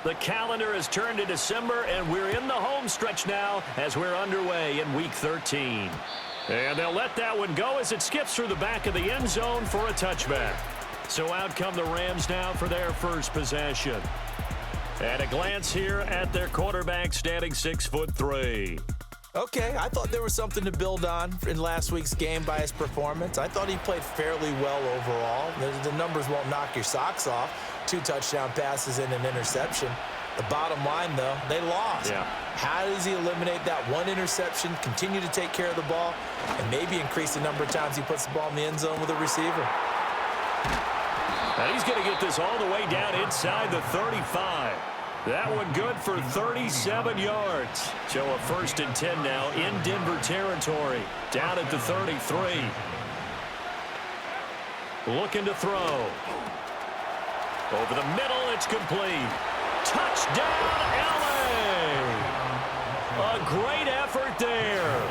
The calendar has turned to December, and we're in the home stretch now as we're underway in Week 13. And they'll let that one go as it skips through the back of the end zone for a touchback. So out come the Rams now for their first possession. At a glance here at their quarterback, standing 6'3". Okay, I thought there was something to build on in last week's game by his performance. I thought he played fairly well overall. The numbers won't knock your socks off. 2 touchdown passes and an interception. The bottom line, though, they lost. Yeah. How does he eliminate that one interception, continue to take care of the ball, and maybe increase the number of times he puts the ball in the end zone with a receiver? And he's going to get this all the way down inside the 35. That one good for 37 yards. So a 1st and 10 now in Denver territory. Down at the 33. Looking to throw. Over the middle, it's complete. Touchdown, LA! A great effort there.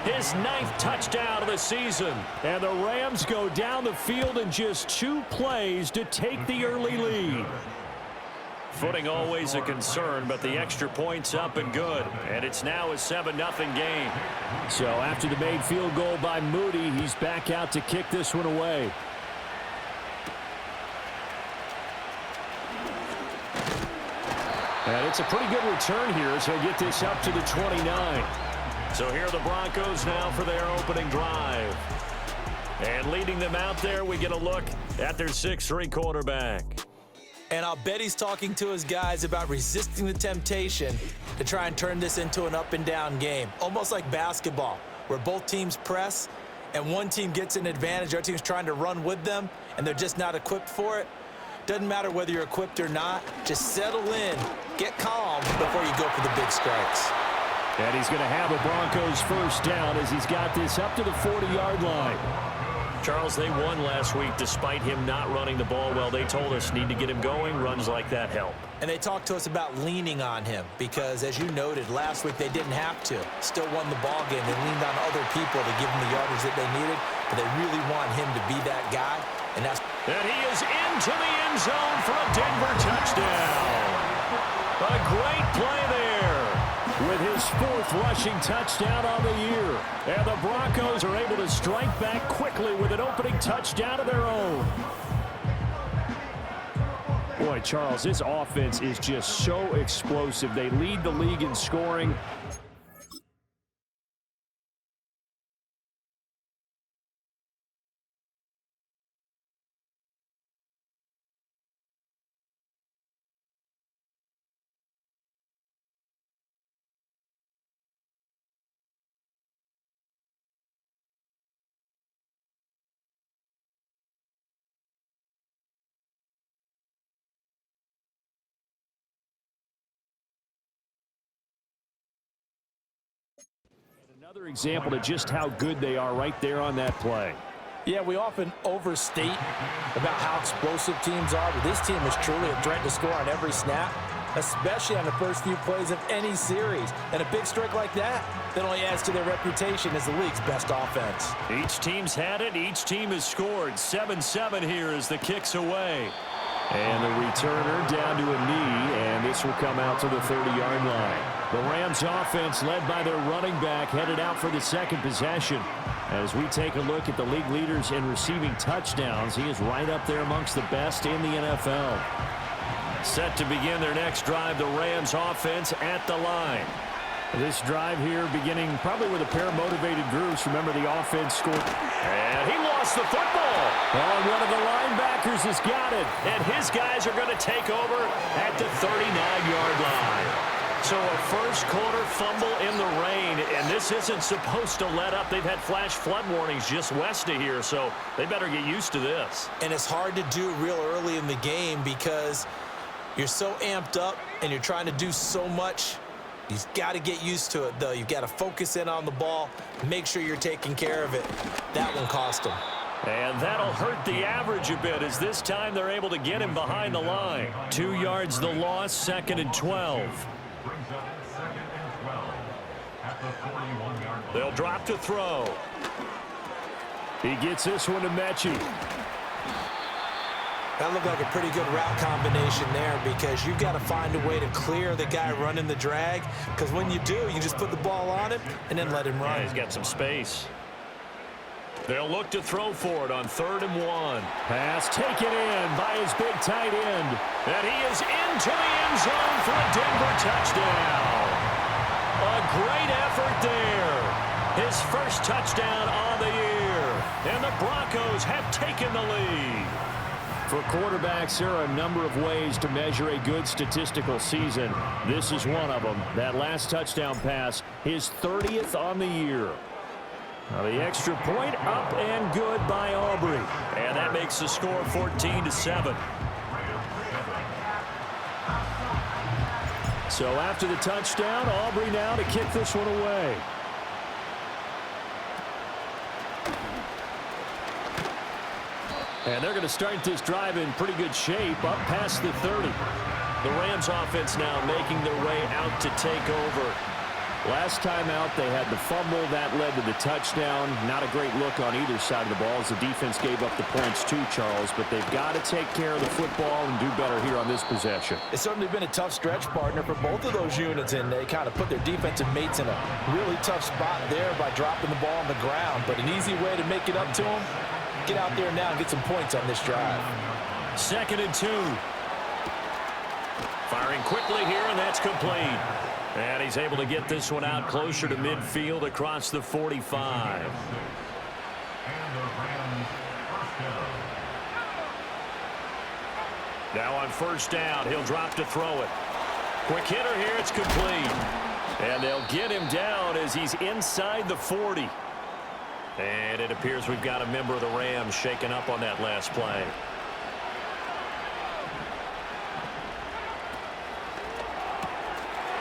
His 9th touchdown of the season. And the Rams go down the field in just 2 plays to take the early lead. Footing always a concern, but the extra point's up and good. And it's now a 7-0 game. So after the made field goal by Moody, he's back out to kick this one away. And it's a pretty good return here as he'll get this up to the 29. So here are the Broncos now for their opening drive. And leading them out there, we get a look at their 6'3" quarterback. And I'll bet he's talking to his guys about resisting the temptation to try and turn this into an up-and-down game. Almost like basketball, where both teams press, and one team gets an advantage, the other team's trying to run with them, and they're just not equipped for it. Doesn't matter whether you're equipped or not. Just settle in, get calm before you go for the big strikes. And he's going to have a Broncos first down as he's got this up to the 40-yard line. Charles, they won last week despite him not running the ball well. They told us need to get him going. Runs like that help. And they talked to us about leaning on him because, as you noted, last week they didn't have to. Still won the ball game. They leaned on other people to give them the yardage that they needed, but they really want him to be that guy. And he is into the end zone for a Denver touchdown. A great play there with his 4th rushing touchdown on the year. And the Broncos are able to strike back quickly with an opening touchdown of their own. Boy, Charles, this offense is just so explosive. They lead the league in scoring. Another example of just how good they are right there on that play. Yeah, we often overstate about how explosive teams are, but this team is truly a threat to score on every snap, especially on the first few plays of any series. And a big strike like that only adds to their reputation as the league's best offense. Each team's had it. Each team has scored. 7-7 here as the kick's away. And the returner down to a knee, and this will come out to the 30-yard line. The Rams offense led by their running back headed out for the second possession. As we take a look at the league leaders in receiving touchdowns, he is right up there amongst the best in the NFL. Set to begin their next drive, the Rams offense at the line. This drive here beginning probably with a pair of motivated groups. Remember, the offense scored. And he lost the football. Oh, one of the linebackers has got it. And his guys are going to take over at the 39-yard line. So a first quarter fumble in the rain, and this isn't supposed to let up. They've had flash flood warnings just west of here, so they better get used to this. And it's hard to do real early in the game because you're so amped up and you're trying to do so much. You've got to get used to it, though. You've got to focus in on the ball, make sure you're taking care of it. That one cost them. And that'll hurt the average a bit as this time they're able to get him behind the line. 2 yards the loss, 2nd and 12. They'll drop to throw. He gets this one to metchie. That looked like a pretty good route combination there because you've got to find a way to clear the guy running the drag, because when you do, you just put the ball on him and then let him run. Yeah, he's got some space. They'll look to throw for it on 3rd and 1. Pass taken in by his big tight end. And he is into the end zone for a Denver touchdown. A great effort there. His first touchdown on the year. And the Broncos have taken the lead. For quarterbacks, there are a number of ways to measure a good statistical season. This is one of them. That last touchdown pass, his 30th on the year. Now the extra point up and good by Aubrey. And that makes the score 14-7. So after the touchdown, Aubrey now to kick this one away. And they're going to start this drive in pretty good shape, up past the 30. The Rams offense now making their way out to take over. Last time out, they had the fumble. That led to the touchdown. Not a great look on either side of the ball as the defense gave up the points too, Charles. But they've got to take care of the football and do better here on this possession. It's certainly been a tough stretch, partner, for both of those units, and they kind of put their defensive mates in a really tough spot there by dropping the ball on the ground. But an easy way to make it up to them, get out there now and get some points on this drive. 2nd and 2. Firing quickly here, and that's complete. And he's able to get this one out closer to midfield across the 45. Now on 1st down, he'll drop to throw it. Quick hitter here, it's complete. And they'll get him down as he's inside the 40. And it appears we've got a member of the Rams shaken up on that last play.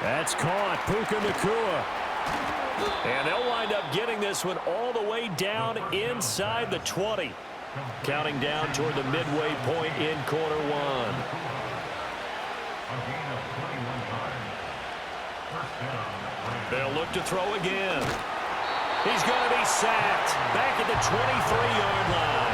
That's caught. Puka Nacua. And they'll wind up getting this one all the way down inside the 20. Counting down toward the midway point in quarter 1. They'll look to throw again. He's going to be sacked back at the 23-yard line.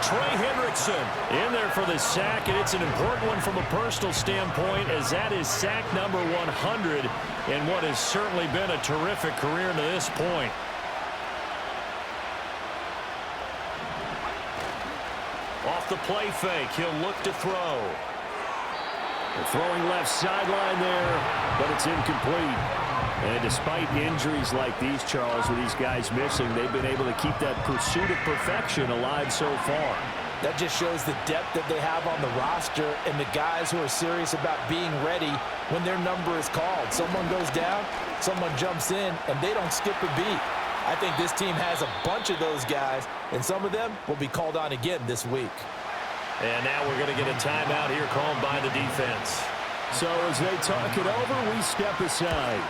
Trey Hendrickson in there for the sack, and it's an important one from a personal standpoint as that is sack number 100 in what has certainly been a terrific career to this point. Off the play fake, he'll look to throw. They're throwing left sideline there, but it's incomplete. And despite injuries like these, Charles, with these guys missing, they've been able to keep that pursuit of perfection alive so far. That just shows the depth that they have on the roster and the guys who are serious about being ready when their number is called. Someone goes down, someone jumps in, and they don't skip a beat. I think this team has a bunch of those guys, and some of them will be called on again this week. And now we're going to get a timeout here called by the defense. So as they talk it over, we step aside.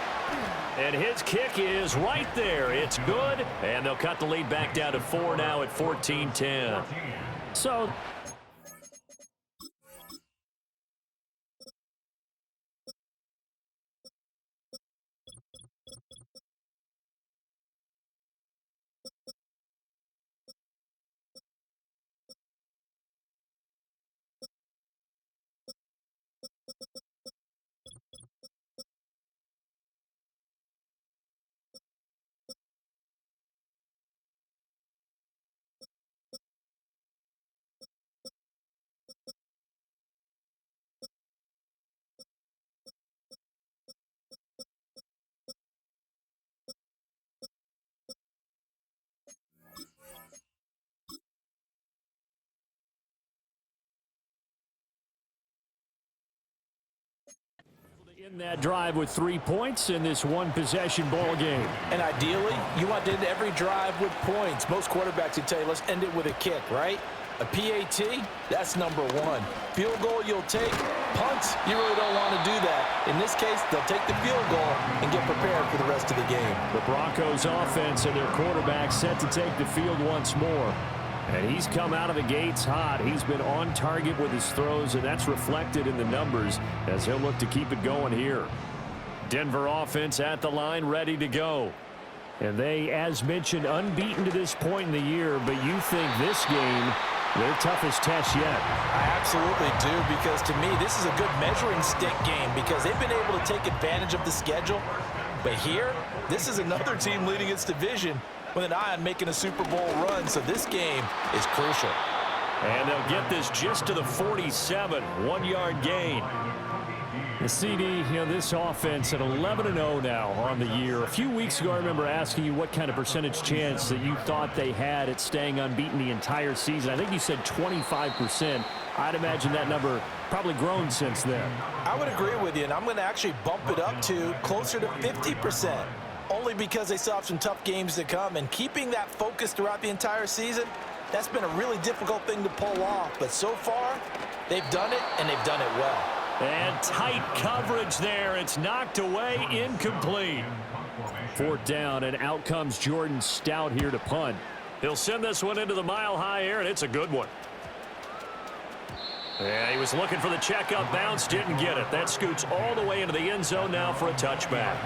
And his kick is right there. It's good. And they'll cut the lead back down to 4 now at 14-10. So in that drive with 3 points in this one-possession ball game. And ideally, you want to end every drive with points. Most quarterbacks would tell you, let's end it with a kick, right? A PAT, that's number 1. Field goal you'll take. Punts, you really don't want to do that. In this case, they'll take the field goal and get prepared for the rest of the game. The Broncos offense and their quarterback set to take the field once more. And he's come out of the gates hot. He's been on target with his throws, and that's reflected in the numbers as he'll look to keep it going here. Denver offense at the line, ready to go. And they, as mentioned, unbeaten to this point in the year, but you think this game Their toughest test yet. I absolutely do, because to me, this is a good measuring stick game because they've been able to take advantage of the schedule. But here, this is another team leading its division with an eye on making a Super Bowl run, so this game is crucial. And they'll get this just to the 47, 1-yard gain. The CD, this offense at 11-0 now on the year. A few weeks ago, I remember asking you what kind of percentage chance that you thought they had at staying unbeaten the entire season. I think you said 25%. I'd imagine that number probably grown since then. I would agree with you, and I'm going to actually bump it up to closer to 50%, only because they still have some tough games to come. And keeping that focus throughout the entire season, that's been a really difficult thing to pull off. But so far, they've done it, and they've done it well. And tight coverage there. It's knocked away, incomplete. 4th down, and out comes Jordan Stout here to punt. He'll send this one into the mile-high air, and it's a good one. Yeah, he was looking for the checkup bounce, didn't get it. That scoots all the way into the end zone now for a touchback.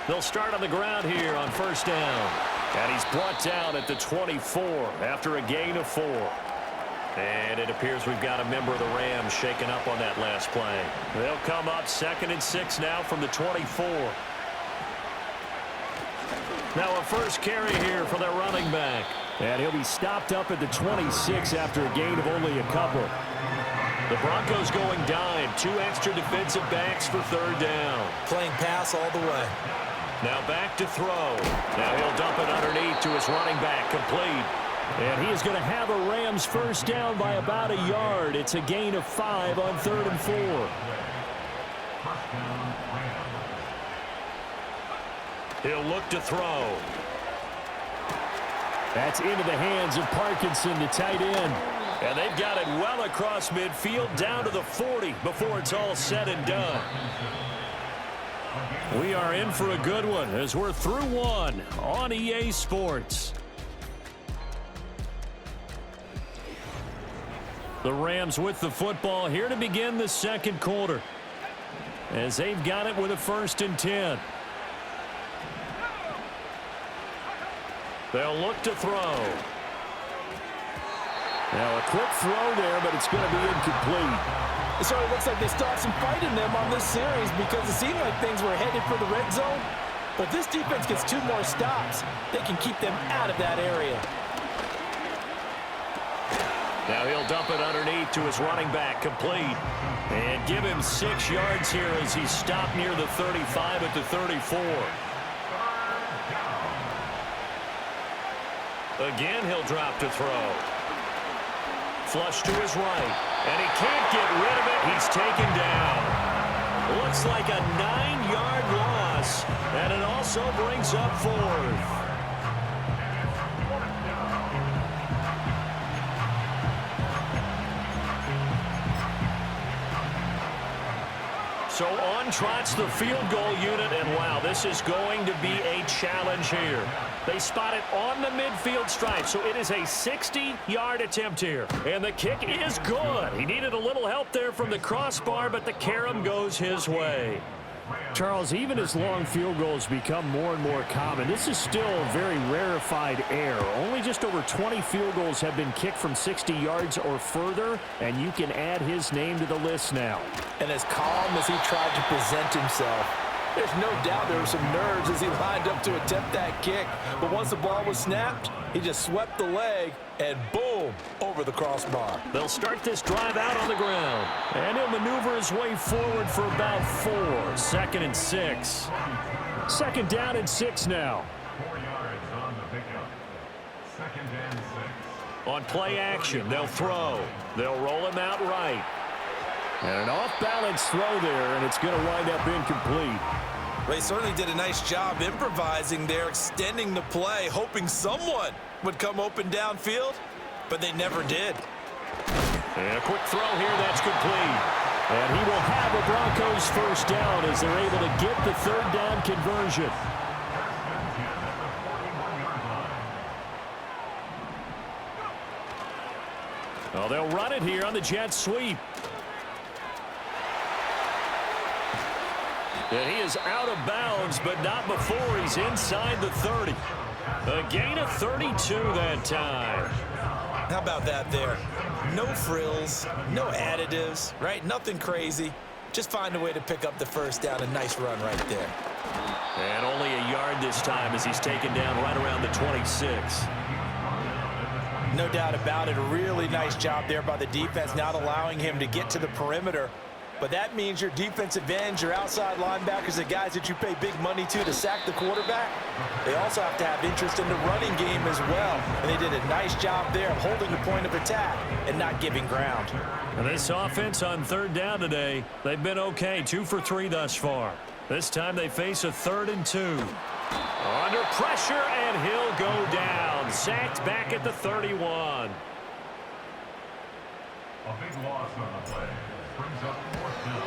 They'll start on the ground here on 1st down. And he's brought down at the 24 after a gain of 4. And it appears we've got a member of the Rams shaken up on that last play. They'll come up 2nd and 6 now from the 24. Now a first carry here for their running back. And he'll be stopped up at the 26 after a gain of only a couple. The Broncos going dime. 2 extra defensive backs for 3rd down. Playing pass all the way. Now back to throw. Now he'll dump it underneath to his running back, complete. And he is going to have a Rams first down by about a yard. It's a gain of 5 on 3rd and 4. He'll look to throw. That's into the hands of Parkinson, the tight end. And they've got it well across midfield down to the 40 before it's all said and done. We are in for a good one as we're through one on EA Sports. The Rams with the football here to begin the 2nd quarter, as they've got it with a 1st and 10. They'll look to throw. Now a quick throw there, but it's going to be incomplete. It sort of looks like they still have some fight in them on this series because it seemed like things were headed for the red zone. But if this defense gets 2 more stops, they can keep them out of that area. Now he'll dump it underneath to his running back, complete. And give him 6 yards here as he's stopped near the 35 at the 34. Again, he'll drop to throw. Flush to his right. And he can't get rid of it. He's taken down. Looks like a 9-yard loss. And it also brings up 4th. So on trots the field goal unit, and wow, this is going to be a challenge here. They spot it on the midfield stripe, so it is a 60-yard attempt here. And the kick is good. He needed a little help there from the crossbar, but the carom goes his way. Charles, even as long field goals become more and more common, this is still a very rarefied air. Only just over 20 field goals have been kicked from 60 yards or further, and you can add his name to the list now. And as calm as he tried to present himself, there's no doubt there were some nerves as he lined up to attempt that kick. But once the ball was snapped, he just swept the leg and boom, over the crossbar. They'll start this drive out on the ground. And he'll maneuver his way forward for about 4. 2nd and 6. 2nd down and 6 now. 4 yards on the pickup. 2nd and 6. On play action, they'll throw. They'll roll him out right. And an off-balance throw there, and it's going to wind up incomplete. They certainly did a nice job improvising there, extending the play, hoping someone would come open downfield, but they never did. And a quick throw here, that's complete. And he will have a Broncos first down as they're able to get the 3rd down conversion. Well, they'll run it here on the jet sweep. And he is out of bounds, but not before he's inside the 30. A gain of 32 that time. How about that there? No frills, no additives, right? Nothing crazy. Just find a way to pick up the first down. A nice run right there. And only a yard this time as he's taken down right around the 26. No doubt about it. A really nice job there by the defense, not allowing him to get to the perimeter. But that means your defensive ends, your outside linebackers, the guys that you pay big money to sack the quarterback, they also have to have interest in the running game as well. And they did a nice job there of holding the point of attack and not giving ground. And this offense on third down today, they've been okay, 2 for 3 thus far. This time they face a 3rd and 2. Under pressure, and he'll go down. Sacked back at the 31. A big loss on the play. Brings up 4th down.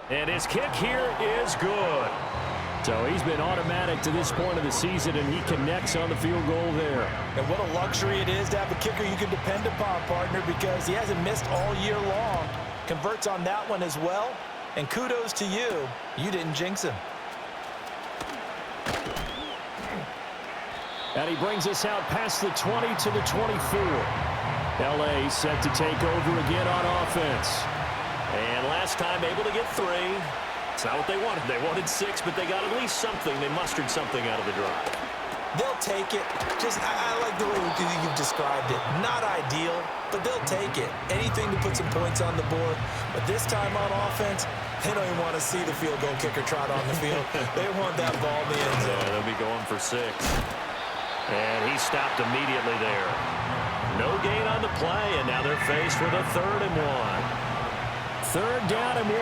And his kick here is good. So he's been automatic to this point of the season, and he connects on the field goal there. And what a luxury it is to have a kicker you can depend upon, partner, because he hasn't missed all year long. Converts on that one as well. And kudos to you. You didn't jinx him. And he brings us out past the 20 to the 24. L.A. set to take over again on offense. And last time able to get 3. It's not what they wanted. They wanted 6, but they got at least something. They mustered something out of the drive. They'll take it. I like the way you've described it. Not ideal, but they'll take it. Anything to put some points on the board. But this time on offense, they don't even want to see the field goal kicker trot on the field. They want that ball in the end zone. Yeah, they'll be going for 6. And he stopped immediately there. No gain on the play, and now they're faced with a 3rd and 1. 3rd down and 1.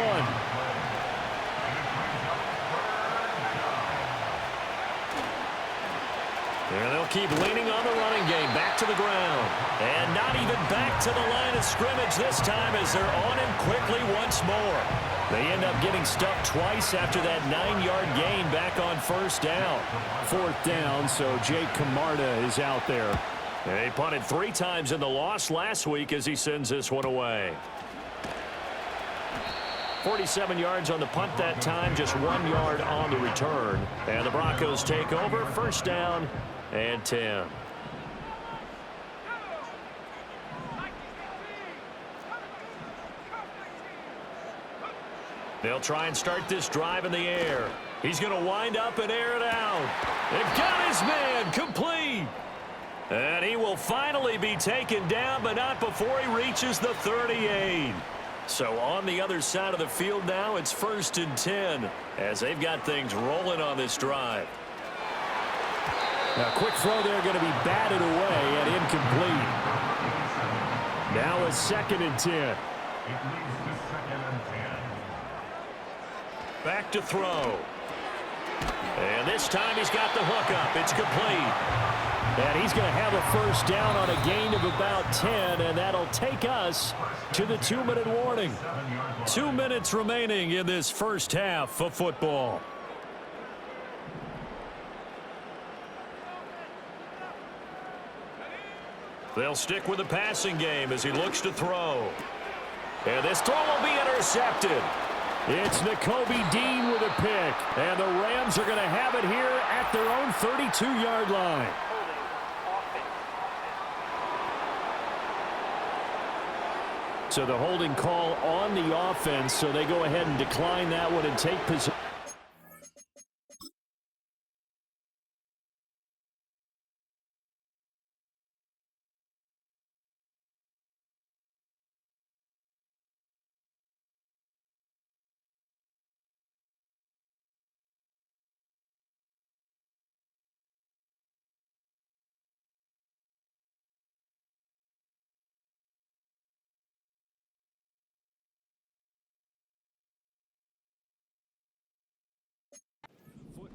And they'll keep leaning on the running game. Back to the ground. And not even back to the line of scrimmage this time as they're on him quickly once more. They end up getting stuffed twice after that 9-yard gain back on 1st down. 4th down, so Jake Camarda is out there. And he punted 3 times in the loss last week as he sends this one away. 47 yards on the punt that time, just 1 yard on the return. And the Broncos take over, 1st down and 10. They'll try and start this drive in the air. He's going to wind up and air it out. It got his man complete. And he will finally be taken down, but not before he reaches the 38. So on the other side of the field now, it's 1st and 10 as they've got things rolling on this drive. Now, quick throw there going to be batted away and incomplete. Now a 2nd and 10. It leads to 2nd and 10. Back to throw. And this time he's got the hook up. It's complete. And he's going to have a 1st down on a gain of about 10, and that'll take us to the 2-minute warning. 2 minutes remaining in this first half of football. They'll stick with the passing game as he looks to throw. And this throw will be intercepted. It's Nakobe Dean with a pick. And the Rams are going to have it here at their own 32-yard line. So the holding call on the offense, so they go ahead and decline that one and take possession.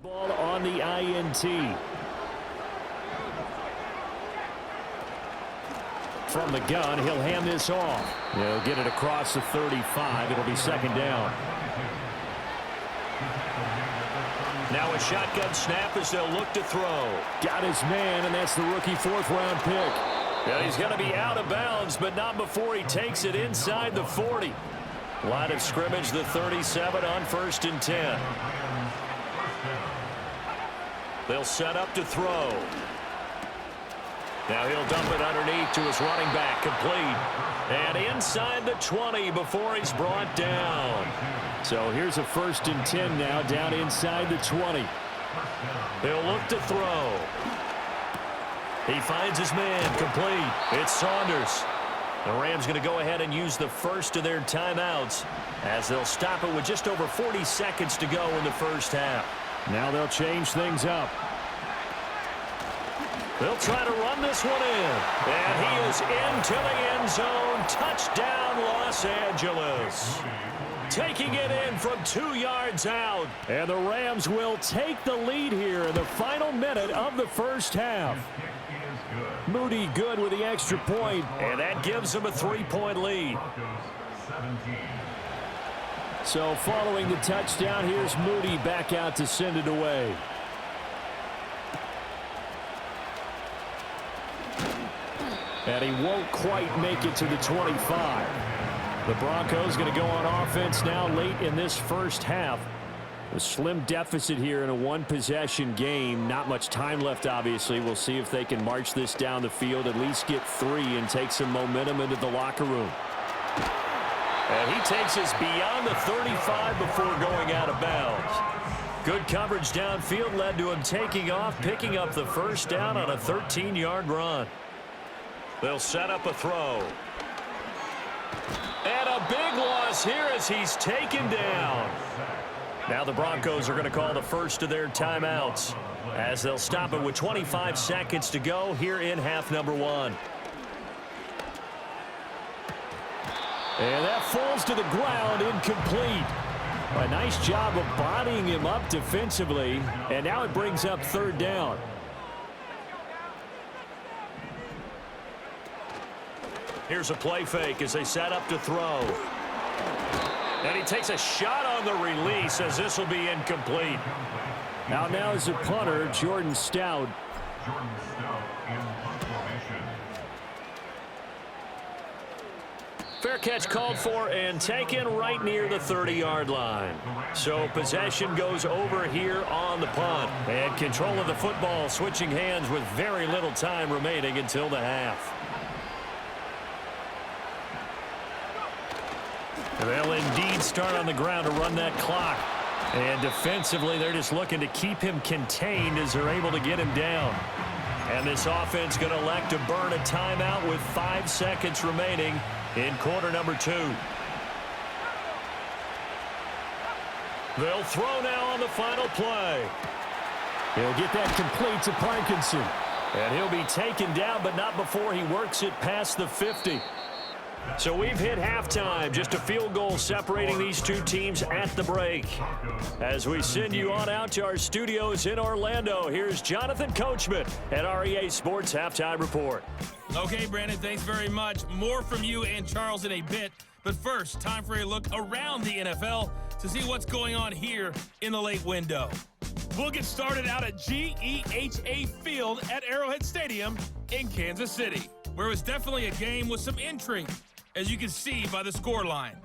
Ball on the INT. From the gun, he'll hand this off. He'll get it across the 35. It'll be 2nd down. Now a shotgun snap as they'll look to throw. Got his man, and that's the rookie 4th-round pick. Yeah, he's going to be out of bounds, but not before he takes it inside the 40. Line of scrimmage, the 37 on 1st and 10. They'll set up to throw. Now he'll dump it underneath to his running back, complete. And inside the 20 before he's brought down. So here's a 1st and 10 now, down inside the 20. They'll look to throw. He finds his man, complete. It's Saunders. The Rams going to go ahead and use the first of their timeouts as they'll stop it with just over 40 seconds to go in the first half. Now they'll change things up. They'll try to run this one in. And he is into the end zone. Touchdown, Los Angeles. Taking it in from 2 yards out. And the Rams will take the lead here in the final minute of the first half. Moody good with the extra point, and that gives them a 3-point lead. So following the touchdown, here's Moody back out to send it away. And he won't quite make it to the 25. The Broncos going to go on offense now late in this first half. A slim deficit here in a one-possession game. Not much time left, obviously. We'll see if they can march this down the field, at least get 3 and take some momentum into the locker room. And he takes us beyond the 35 before going out of bounds. Good coverage downfield led to him taking off, picking up the first down on a 13-yard run. They'll set up a throw. And a big loss here as he's taken down. Now the Broncos are going to call the first of their timeouts as they'll stop it with 25 seconds to go here in half number 1. And that falls to the ground, incomplete. A nice job of bodying him up defensively, and now it brings up 3rd down. Here's a play fake as they set up to throw. And he takes a shot on the release as this will be incomplete. Now is the punter, Jordan Stout. Jordan Stout in punt formation. Fair catch called for and taken right near the 30-yard line. So possession goes over here on the punt. And control of the football switching hands with very little time remaining until the half. They'll indeed start on the ground to run that clock. And defensively, they're just looking to keep him contained as they're able to get him down. And this offense going to elect to burn a timeout with 5 seconds remaining in quarter number 2. They'll throw now on the final play. He'll get that complete to Parkinson. And he'll be taken down, but not before he works it past the 50. So we've hit halftime, just a field goal separating these two teams at the break. As we send you on out to our studios in Orlando, here's Jonathan Coachman at REA Sports Halftime Report. Okay, Brandon, thanks very much. More from you and Charles in a bit. But first, time for a look around the NFL to see what's going on here in the late window. We'll get started out at GEHA Field at Arrowhead Stadium in Kansas City, where it was definitely a game with some intrigue, as you can see by the scoreline.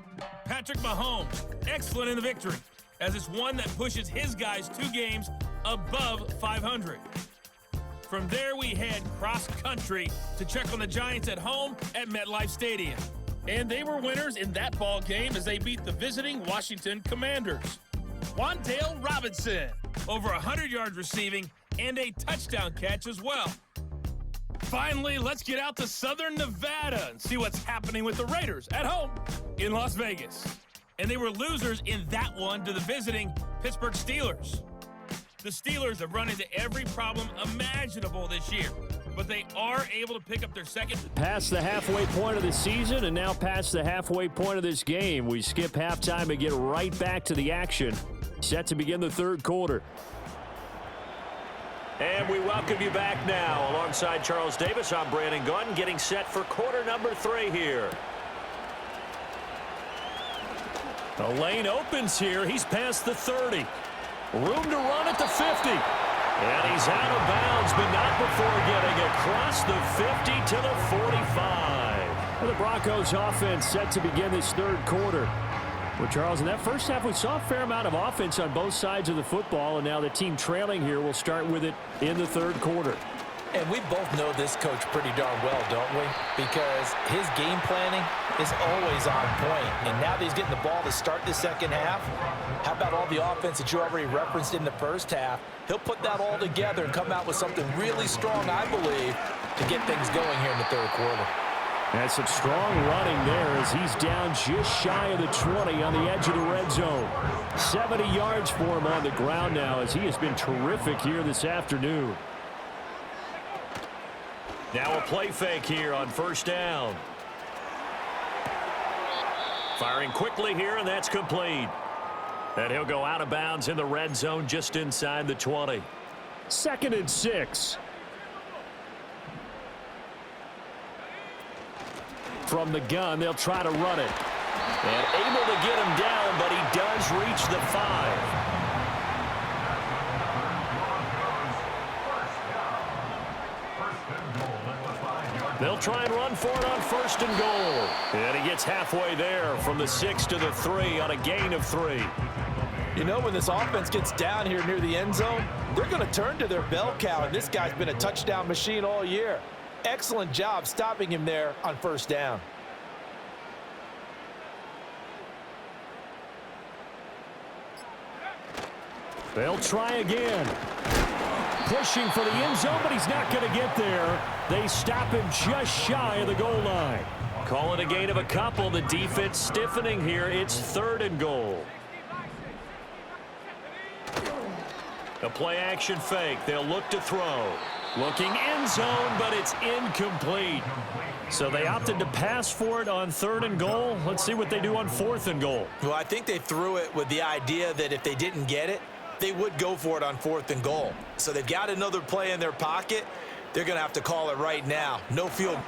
Patrick Mahomes, excellent in the victory, as it's one that pushes his guys 2 games above 500. From there, we head cross-country to check on the Giants at home at MetLife Stadium. And they were winners in that ball game as they beat the visiting Washington Commanders. Wan'Dale Robinson, over 100 yards receiving and a touchdown catch as well. Finally, let's get out to Southern Nevada and see what's happening with the Raiders at home in Las Vegas. And they were losers in that one to the visiting Pittsburgh Steelers. The Steelers have run into every problem imaginable this year, but they are able to pick up their second. Past the halfway point of the season and now past the halfway point of this game. We skip halftime and get right back to the action. Set to begin the 3rd quarter. And we welcome you back now. Alongside Charles Davis, I'm Brandon Gunn, getting set for quarter number 3 here. The lane opens here. He's past the 30. Room to run at the 50. And he's out of bounds, but not before getting across the 50 to the 45. And the Broncos offense set to begin this 3rd quarter. Well, Charles, in that first half, we saw a fair amount of offense on both sides of the football, and now the team trailing here will start with it in the third quarter. And we both know this coach pretty darn well, don't we? Because his game planning is always on point. And now that he's getting the ball to start the second half, how about all the offense that you already referenced in the first half? He'll put that all together and come out with something really strong, I believe, to get things going here in the third quarter. And some strong running there as he's down just shy of the 20 on the edge of the red zone. 70 yards for him on the ground now as he has been terrific here this afternoon. Now a play fake here on first down. Firing quickly here, and that's complete. And he'll go out of bounds in the red zone just inside the 20. 2nd and 6. From the gun, they'll try to run it. And able to get him down, but he does reach the 5. They'll try and run for it on 1st and goal. And he gets halfway there from the 6 to the 3 on a gain of 3. You know, when this offense gets down here near the end zone, they're going to turn to their bell cow, and this guy's been a touchdown machine all year. Excellent job stopping him there on 1st down. They'll try again. Pushing for the end zone, but he's not going to get there. They stop him just shy of the goal line. Call it a gain of a couple. The defense stiffening here. It's 3rd and goal. A play action fake. They'll look to throw. Looking end zone, but it's incomplete. So they opted to pass for it on 3rd and goal. Let's see what they do on 4th and goal. Well, I think they threw it with the idea that if they didn't get it, they would go for it on 4th and goal. So they've got another play in their pocket. They're going to have to call it right now. No field.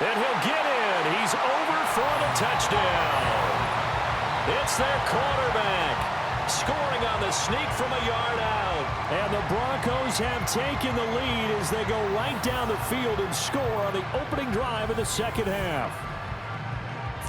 And he'll get in. He's over for the touchdown. It's their quarterback scoring on the sneak from a yard out. And the Broncos have taken the lead as they go right down the field and score on the opening drive of the second half.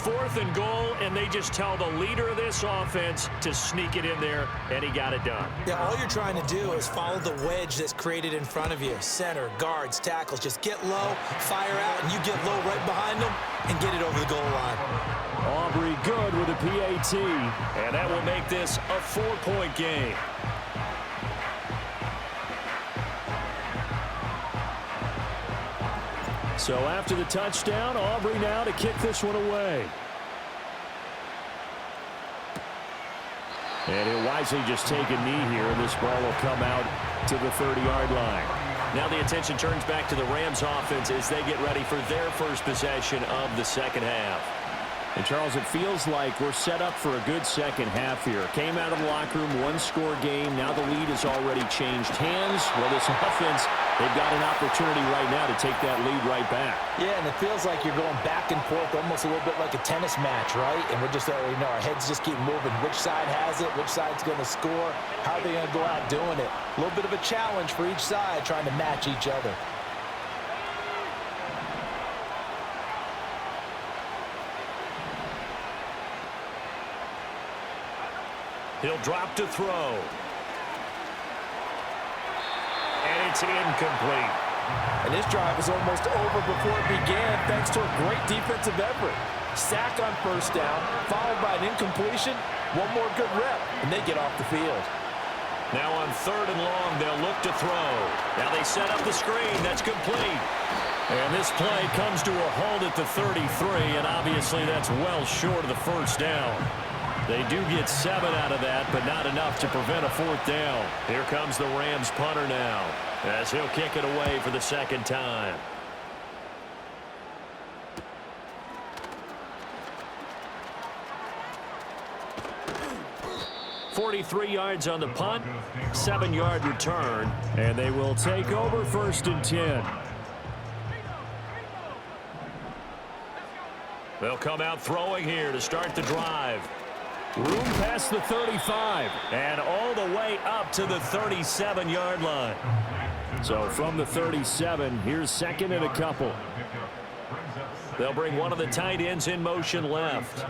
4th and goal, and they just tell the leader of this offense to sneak it in there, and he got it done. Yeah, all you're trying to do is follow the wedge that's created in front of you. Center, guards, tackles. Just get low, fire out, and you get low right behind them and get it over the goal line. Aubrey good with a PAT, and that will make this a 4-point game. So after the touchdown, Aubrey now to kick this one away. And he'll wisely just take a knee here, and this ball will come out to the 30-yard line. Now the attention turns back to the Rams offense as they get ready for their first possession of the second half. And, Charles, it feels like we're set up for a good second half here. Came out of the locker room, one-score game. Now the lead has already changed hands. Well, this offense, they've got an opportunity right now to take that lead right back. Yeah, and it feels like you're going back and forth almost a little bit like a tennis match, right? And we're just, our heads just keep moving. Which side has it? Which side's going to score? How are they going to go out doing it? A little bit of a challenge for each side trying to match each other. He'll drop to throw. And it's incomplete. And this drive is almost over before it began thanks to a great defensive effort. Sack on 1st down, followed by an incompletion. One more good rep, and they get off the field. Now on 3rd and long, they'll look to throw. Now they set up the screen. That's complete. And this play comes to a halt at the 33, and obviously that's well short of the 1st down. They do get 7 out of that, but not enough to prevent a 4th down. Here comes the Rams punter now, as he'll kick it away for the 2nd time. .43 yards on the punt, 7-yard return, and they will take over 1st and 10. They'll come out throwing here to start the drive. Room past the 35 and all the way up to the 37-yard line. So from the 37, here's 2nd and a couple. They'll bring one of the tight ends in motion left.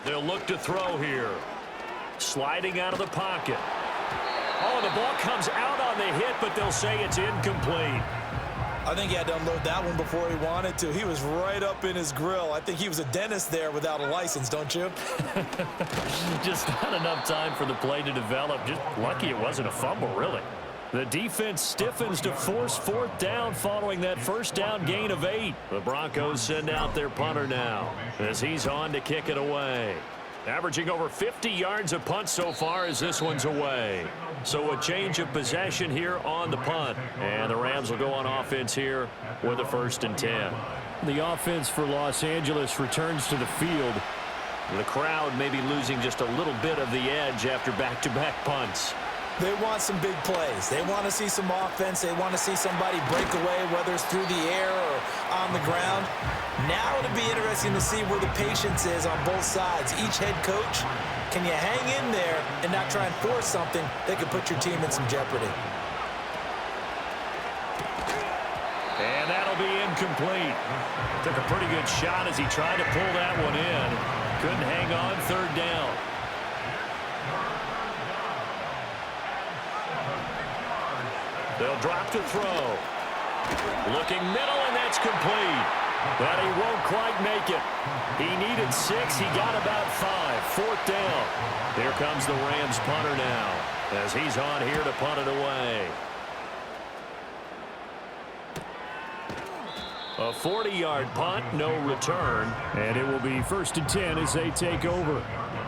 They'll look to throw here. Sliding out of the pocket. Oh, the ball comes out on the hit, but they'll say it's incomplete. I think he had to unload that one before he wanted to. He was right up in his grill. I think he was a dentist there without a license, don't you? Just not enough time for the play to develop. Just lucky it wasn't a fumble, really. The defense stiffens to force fourth down following that first down gain of 8. The Broncos send out their punter now as he's on to kick it away. Averaging over 50 yards a punt so far as this one's away. So a change of possession here on the punt. And the Rams will go on offense here with a 1st and 10. The offense for Los Angeles returns to the field. The crowd may be losing just a little bit of the edge after back-to-back punts. They want some big plays. They want to see some offense. They want to see somebody break away, whether it's through the air or on the ground. Now it'll be interesting to see where the patience is on both sides. Each head coach, can you hang in there and not try and force something that could put your team in some jeopardy? And that'll be incomplete. Took a pretty good shot as he tried to pull that one in. Couldn't hang on 3rd down. They'll drop to throw. Looking middle, and that's complete. But he won't quite make it. He needed 6. He got about 5. 4th down. Here comes the Rams punter now as he's on here to punt it away. A 40-yard punt, no return. And it will be 1st and 10 as they take over.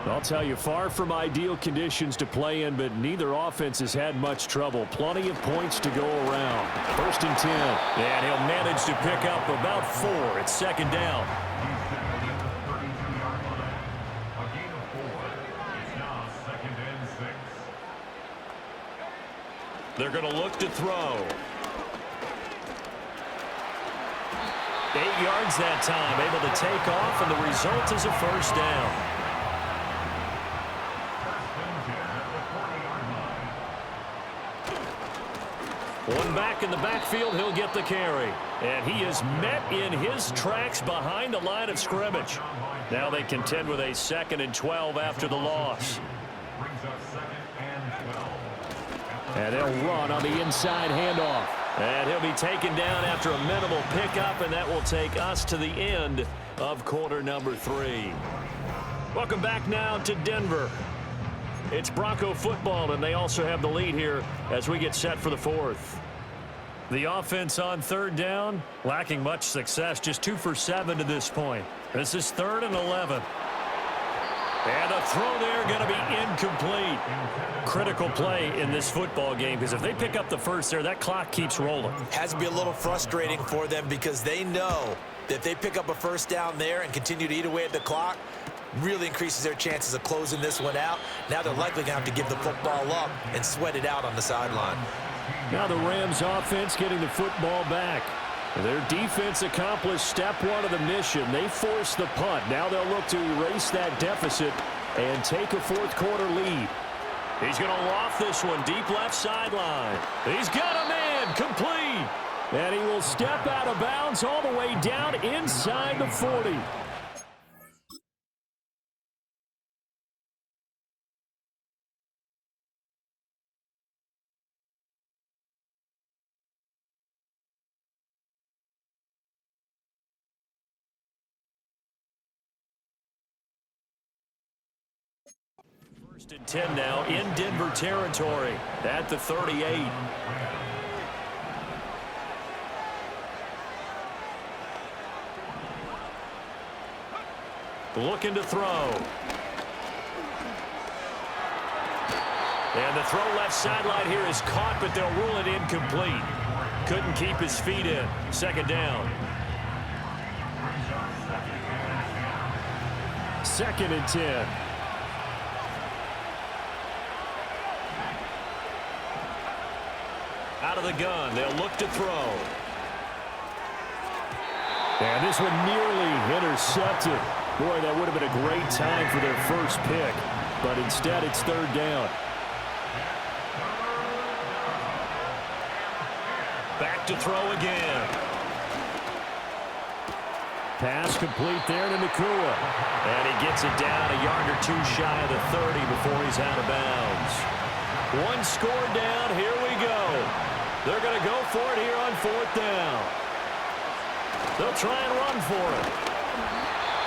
I'll tell you, far from ideal conditions to play in, but neither offense has had much trouble. Plenty of points to go around. 1st and 10. And he'll manage to pick up about 4. It's 2nd down. They're going to look to throw. 8 yards that time, able to take off, and the result is a 1st down. One back in the backfield, he'll get the carry. And he is met in his tracks behind the line of scrimmage. Now they contend with a 2nd and 12 after the loss. And they'll run on the inside handoff. And he'll be taken down after a minimal pickup, and that will take us to the end of quarter number 3. Welcome back now to Denver. It's Bronco football, and they also have the lead here as we get set for the 4th. The offense on 3rd down, lacking much success, just 2 for 7 to this point. This is 3rd and 11. And a throw there going to be incomplete. Critical play in this football game, because if they pick up the 1st there, that clock keeps rolling. Has to be a little frustrating for them because they know that if they pick up a 1st down there and continue to eat away at the clock, really increases their chances of closing this one out. Now they're likely going to have to give the football up and sweat it out on the sideline. Now the Rams offense getting the football back. Their defense accomplished step 1 of the mission. They forced the punt. Now they'll look to erase that deficit and take a 4th quarter lead. He's going to loft this one deep left sideline. He's got a man complete. And he will step out of bounds all the way down inside the 40. First and 10 now in Denver territory at the 38. Looking to throw. And the throw left sideline here is caught, but they'll rule it incomplete. Couldn't keep his feet in. 2nd down. 2nd and 10. Out of the gun, they'll look to throw. And this one nearly intercepted. Boy, that would have been a great time for their first pick. But instead, it's 3rd down. Back to throw again. Pass complete there to Nakua. And he gets it down a yard or two shy of the 30 before he's out of bounds. One score down. Here we go. They're going to go for it here on 4th down. They'll try and run for it.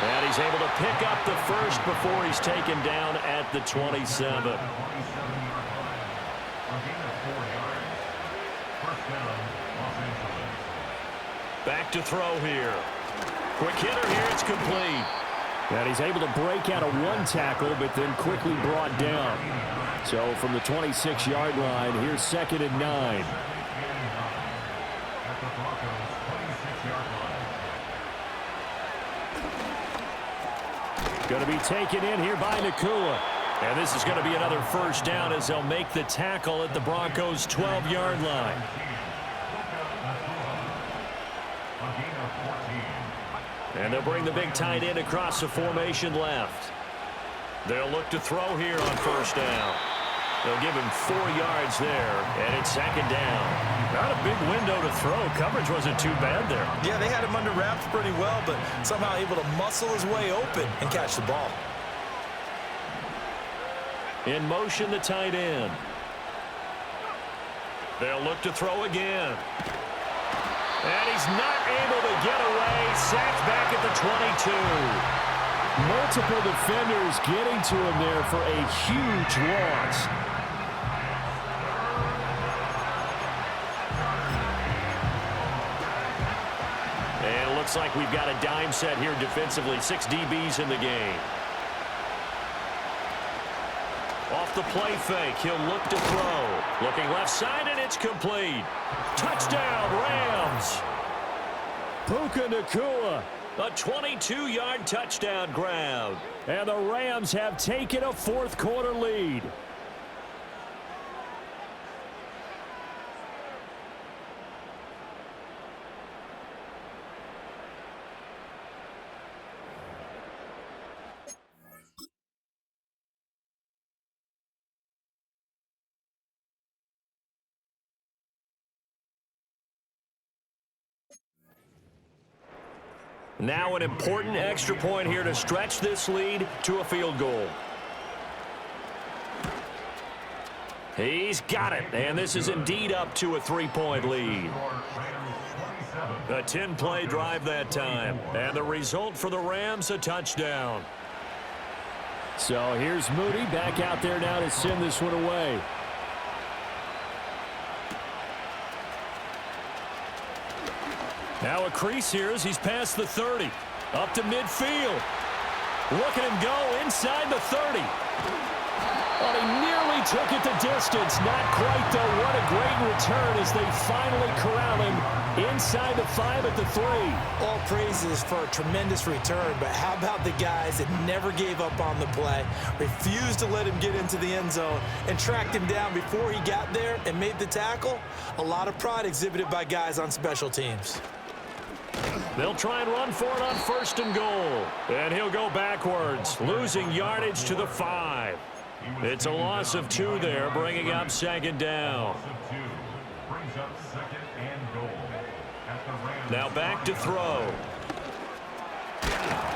And he's able to pick up the first before he's taken down at the 27. Back to throw here. Quick hitter here. It's complete. And he's able to break out of one tackle, but then quickly brought down. So from the 26-yard line, here's 2nd and 9. Going to be taken in here by Nakua. And this is going to be another first down as they'll make the tackle at the Broncos' 12-yard line. And they'll bring the big tight end across the formation left. They'll look to throw here on first down. They'll give him 4 yards there, and it's 2nd down. Not a big window to throw. Coverage wasn't too bad there. Yeah, they had him under wraps pretty well, but somehow able to muscle his way open and catch the ball. In motion, the tight end. They'll look to throw again. And he's not able to get away. Sacked back at the 22. Multiple defenders getting to him there for a huge loss. And it looks like we've got a dime set here defensively. 6 DBs in the game. Off the play fake, he'll look to throw. Looking left side, and it's complete. Touchdown, Rams. Puka Nakua, a 22-yard touchdown grab. And the Rams have taken a 4th quarter lead. Now an important extra point here to stretch this lead to a field goal. He's got it, and this is indeed up to a 3-point lead. A 10-play drive that time, and the result for the Rams, a touchdown. So here's Moody back out there now to send this one away. Now a crease here as he's past the 30. Up to midfield. Look at him go inside the 30. Well, he nearly took it the distance. Not quite, though. What a great return as they finally corral him inside the 5 at the 3. All praises for a tremendous return, but how about the guys that never gave up on the play, refused to let him get into the end zone, and tracked him down before he got there and made the tackle? A lot of pride exhibited by guys on special teams. They'll try and run for it on 1st and goal. And he'll go backwards, losing yardage to the 5. It's a loss of 2 there, bringing up 2nd down. Now back to throw.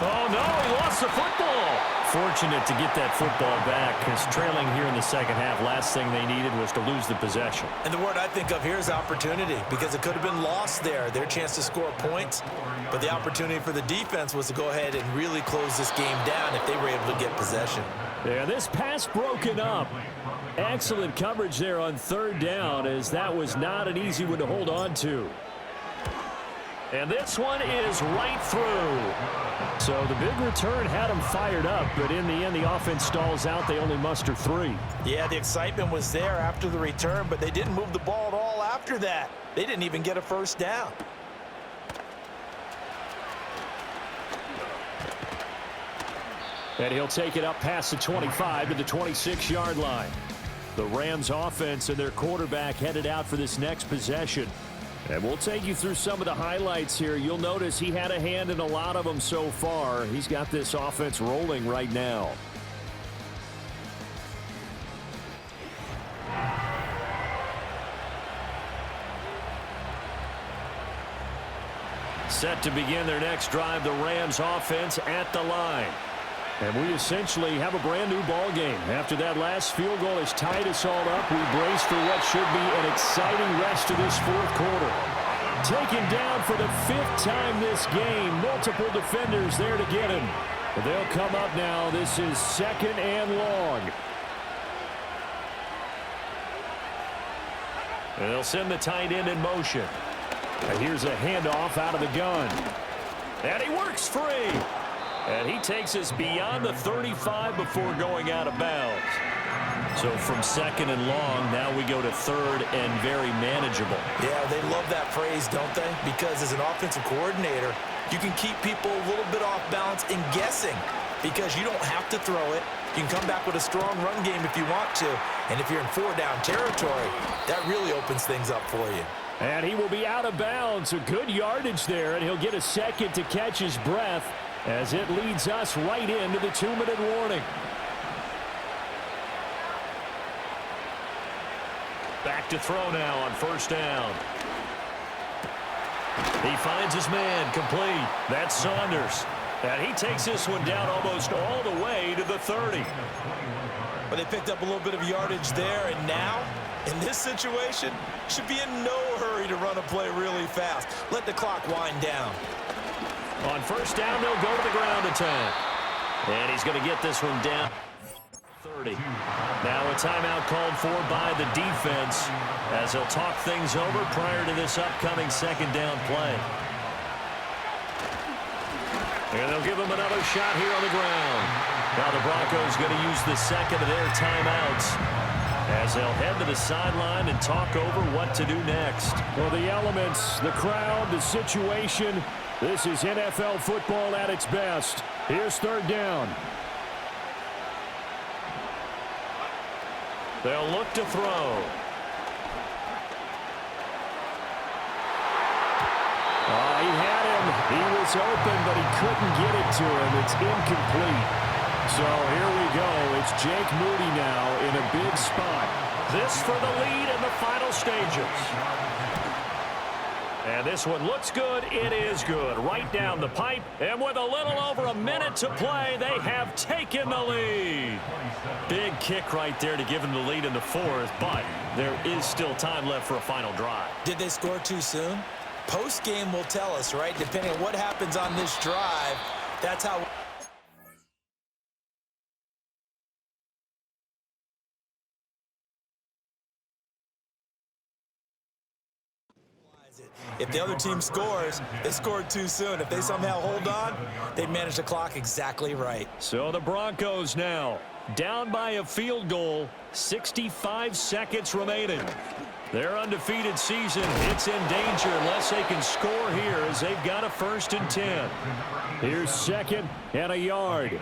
Oh, no, he lost the football. Fortunate to get that football back, because trailing here in the second half, last thing they needed was to lose the possession. And the word I think of here is opportunity, because it could have been lost there, their chance to score points. But the opportunity for the defense was to go ahead and really close this game down if they were able to get possession. Yeah, this pass broken up. Excellent coverage there on 3rd down, as that was not an easy one to hold on to. And this one is right through. So the big return had them fired up, but in the end, the offense stalls out. They only muster 3. Yeah, the excitement was there after the return, but they didn't move the ball at all after that. They didn't even get a first down. And he'll take it up past the 25 to the 26-yard line. The Rams offense and their quarterback headed out for this next possession. And we'll take you through some of the highlights here. You'll notice he had a hand in a lot of them so far. He's got this offense rolling right now. set to begin their next drive, the Rams offense at the line. And we essentially have a brand-new ball game. After that last field goal has tied us all up, we brace for what should be an exciting rest of this fourth quarter. Taken down for the 5th time this game. Multiple defenders there to get him. But they'll come up now. This is 2nd and long. And they'll send the tight end in motion. And here's a handoff out of the gun. And he works free. And he takes us beyond the 35 before going out of bounds. So from 2nd and long, now we go to 3rd and very manageable. Yeah, they love that phrase, don't they? Because as an offensive coordinator, you can keep people a little bit off balance and guessing because you don't have to throw it. You can come back with a strong run game if you want to. And if you're in 4-down territory, that really opens things up for you. And he will be out of bounds. A good yardage there, and he'll get a second to catch his breath as it leads us right into the 2-minute warning. Back to throw now on 1st down. He finds his man complete. That's Saunders. And he takes this one down almost all the way to the 30. But they picked up a little bit of yardage there, and now, in this situation, should be in no hurry to run a play really fast. Let the clock wind down. On 1st down, they'll go to the ground attack. And he's going to get this one down. 30. Now a timeout called for by the defense as they'll talk things over prior to this upcoming 2nd down play. And they'll give him another shot here on the ground. Now the Broncos going to use the 2nd of their timeouts as they'll head to the sideline and talk over what to do next. Well, the elements, the crowd, the situation, this is NFL football at its best. Here's 3rd down. They'll look to throw. He had him. He was open, but he couldn't get it to him. It's incomplete. So here we go. It's Jake Moody now in a big spot. This for the lead in the final stages. And this one looks good. It is good. Right down the pipe. And with a little over a minute to play, they have taken the lead. Big kick right there to give them the lead in the 4th, but there is still time left for a final drive. Did they score too soon? Post-game will tell us, right? Depending on what happens on this drive, that's how... If the other team scores, they scored too soon. If they somehow hold on, they manage the clock exactly right. So the Broncos now down by a field goal, 65 seconds remaining. Their undefeated season, it's in danger unless they can score here as they've got a 1st and 10. Here's 2nd and a yard.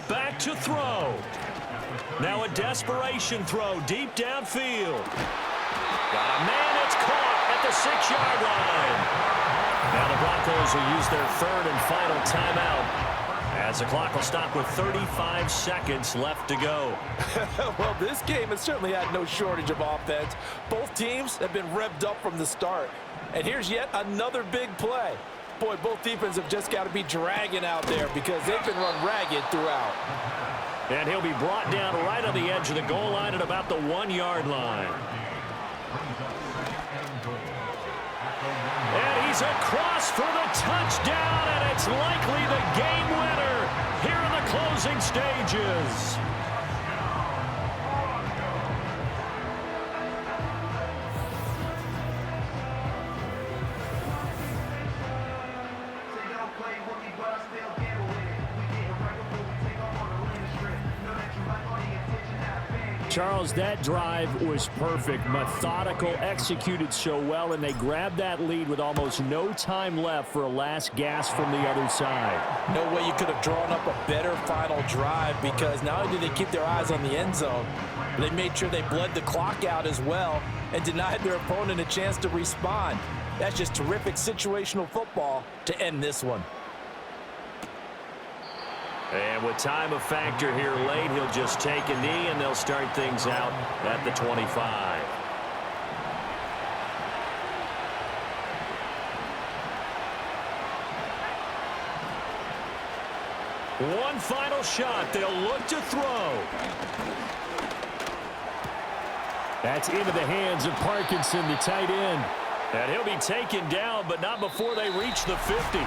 Back to throw. Now a desperation throw deep downfield. Got a man, it's caught at the 6-yard line. Now the Broncos will use their 3rd and final timeout as the clock will stop with 35 seconds left to go. Well, this game has certainly had no shortage of offense. Both teams have been revved up from the start. And here's yet another big play. Boy, both defenses have just got to be dragging out there because they've been run ragged throughout. And he'll be brought down right on the edge of the goal line at about the 1-yard line. And he's across for the touchdown, and it's likely the game winner here in the closing stages. Charles, that drive was perfect, methodical, executed so well, and they grabbed that lead with almost no time left for a last gasp from the other side. No way you could have drawn up a better final drive because not only did they keep their eyes on the end zone, they made sure they bled the clock out as well and denied their opponent a chance to respond. That's just terrific situational football to end this one. And with time a factor here late, he'll just take a knee, and they'll start things out at the 25. One final shot. They'll look to throw. That's into the hands of Parkinson, the tight end. And he'll be taken down, but not before they reach the 50.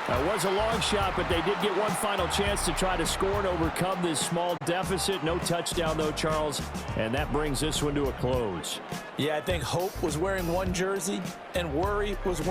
That was a long shot, but they did get one final chance to try to score and overcome this small deficit. No touchdown, though, Charles, and that brings this one to a close. Yeah, I think hope was wearing one jersey and worry was wearing